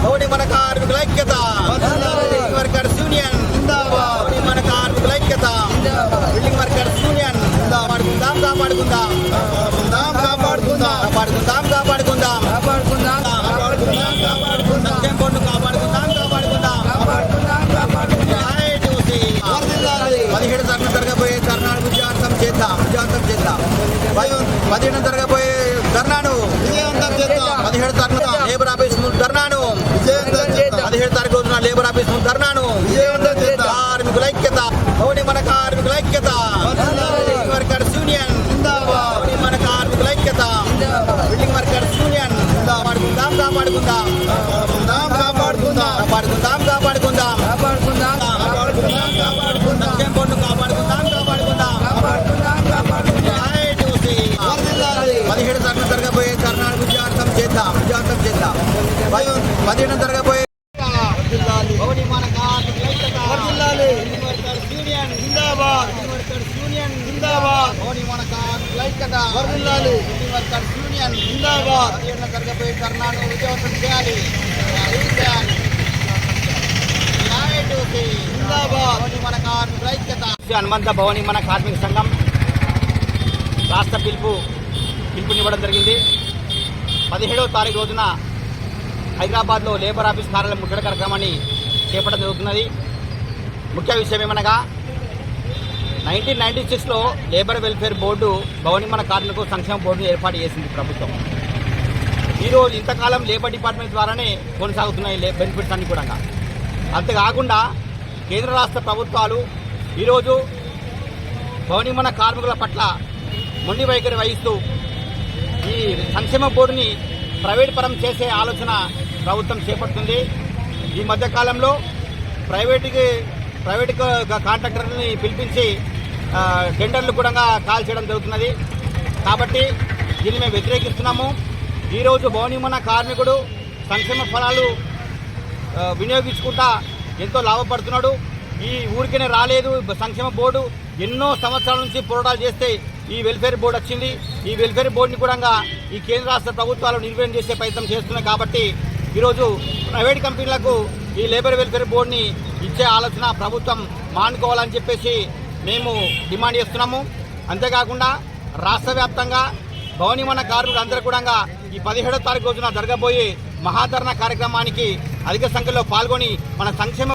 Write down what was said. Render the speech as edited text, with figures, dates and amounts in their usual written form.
భవని మన కార్మికుల ఐక్యత, బిల్డింగ్ వర్కర్స్ యూనియన్ జిందాబాద్, భవని మన కార్మికుల ఐక్యత, బిల్డింగ్ వర్కర్స్ యూనియన్ కాపాడుకుందాం కాపాడుకుందాం కాపాడుకుందాం కాపాడుకుందాం కాపాడుకుందాం కాపాడుకుందాం కాపాడుకుందాం కాపాడుకుందాం సంక్షేమ బోర్డు కాపాడుకుందాం కాపాడుకుందాం కాపాడుకుందాం 17 తరగతి జరగబోయే ధర్నాను విజయవంతం చేద్దాం 17 జరగబోయే ధర్నాను విజయవంతం చేద్దాం 17 తారీఖున లేబర్ ఆఫీస్ ముందు ధర్నాను విజయవంతం చేద్దాం 17 తారీఖు రోజున లేబర్ ఆఫీస్ ముందు ధర్నాను విజయవంతం చేద్దాం కార్మికుల ఐక్యత భవని మన కార్మికుల ఐక్యత బిల్డింగ్ వర్కర్స్ యూనియన్ జిందాబాద్ భవని మన కార్మికుల ఐక్యత బిల్డింగ్ వర్కర్స్ యూనియన్ కాపాడుకుందాం కాపాడుకుందాం కాపాడుకుందాం కాపాడుకుందాం కాపాడుకుందాం కాపాడుకుందాం కాపాడుకుందాం కాపాడుకుందాం సంక్షేమ బోర్డు కాపాడుకుందాం కాపాడుకుందాం కాపాడుకుందాం కాపాడుకుందాం 17 తరగతి జరగబోయే ధర్నాను విజయవంతం చేద్దాం 17 జరగబోయే భవని మన కార్మికుల ఐక్యత యూనియన్ జిందాబాద్ యూనియన్ జిందాబాద్ భవని మన కార్మికుల ఐక్యత వర్కర్స్ యూనియన్ జిందాబాద్ 17 జరగబోయే ధర్నాను విజయవంతం చేయాలి మన కార్మికుల ఐక్యత హనుమంత భవని మన కార్మిక సంఘం రాష్ట్ర పిలుపునివ్వడం జరిగింది 17వ తారీఖు రోజున హైదరాబాద్లో లేబర్ ఆఫీస్ కార్యాలయం ముట్టడి కార్యక్రమాన్ని చేపట్టడం జరుగుతున్నది. ముఖ్య విషయం ఏమనగా 1996లో లేబర్ వెల్ఫేర్ బోర్డు భవని మన కార్మిక సంక్షేమ బోర్డును ఏర్పాటు చేసింది ప్రభుత్వం. ఈరోజు ఇంతకాలం లేబర్ డిపార్ట్మెంట్ ద్వారానే కొనసాగుతున్నాయి బెనిఫిట్స్ అన్ని కూడా. అంతేకాకుండా కేంద్ర రాష్ట్ర ప్రభుత్వాలు ఈరోజు భవని మన కార్మికుల పట్ల మొండి వైఖరి వహిస్తూ ఈ సంక్షేమ బోర్డుని ప్రైవేట్ పరం చేసే ఆలోచన ప్రభుత్వం చేపడుతుంది. ఈ మధ్యకాలంలో ప్రైవేట్ కాంట్రాక్టర్ని పిలిపించి టెండర్లు కూడా కాల్ చేయడం జరుగుతున్నది. కాబట్టి దీన్ని మేము వ్యతిరేకిస్తున్నాము. ఈరోజు భవని మన కార్మికుడు సంక్షేమ ఫలాలు వినియోగించుకుంటా ఎంతో లాభపడుతున్నాడు. ఈ ఊరికనే రాలేదు సంక్షేమ బోర్డు, ఎన్నో సంవత్సరాల నుంచి పోరాటాలు చేస్తే ఈ వెల్ఫేర్ బోర్డు వచ్చింది. ఈ వెల్ఫేర్ బోర్డుని కూడా ఈ కేంద్ర రాష్ట్ర ప్రభుత్వాలు నిర్వహణ చేసే ప్రయత్నం చేస్తున్నాయి. కాబట్టి ఈరోజు ప్రైవేట్ కంపెనీలకు ఈ లేబర్ వెల్ఫేర్ బోర్డుని ఇచ్చే ఆలోచన ప్రభుత్వం మానుకోవాలని చెప్పేసి మేము డిమాండ్ చేస్తున్నాము. అంతేకాకుండా రాష్ట్ర వ్యాప్తంగా భవని మన కార్మికులు అందరూ కూడా ఈ 17వ తారీఖు రోజున జరగబోయే మహాధరణ కార్యక్రమానికి అధిక సంఖ్యలో పాల్గొని మన సంక్షేమ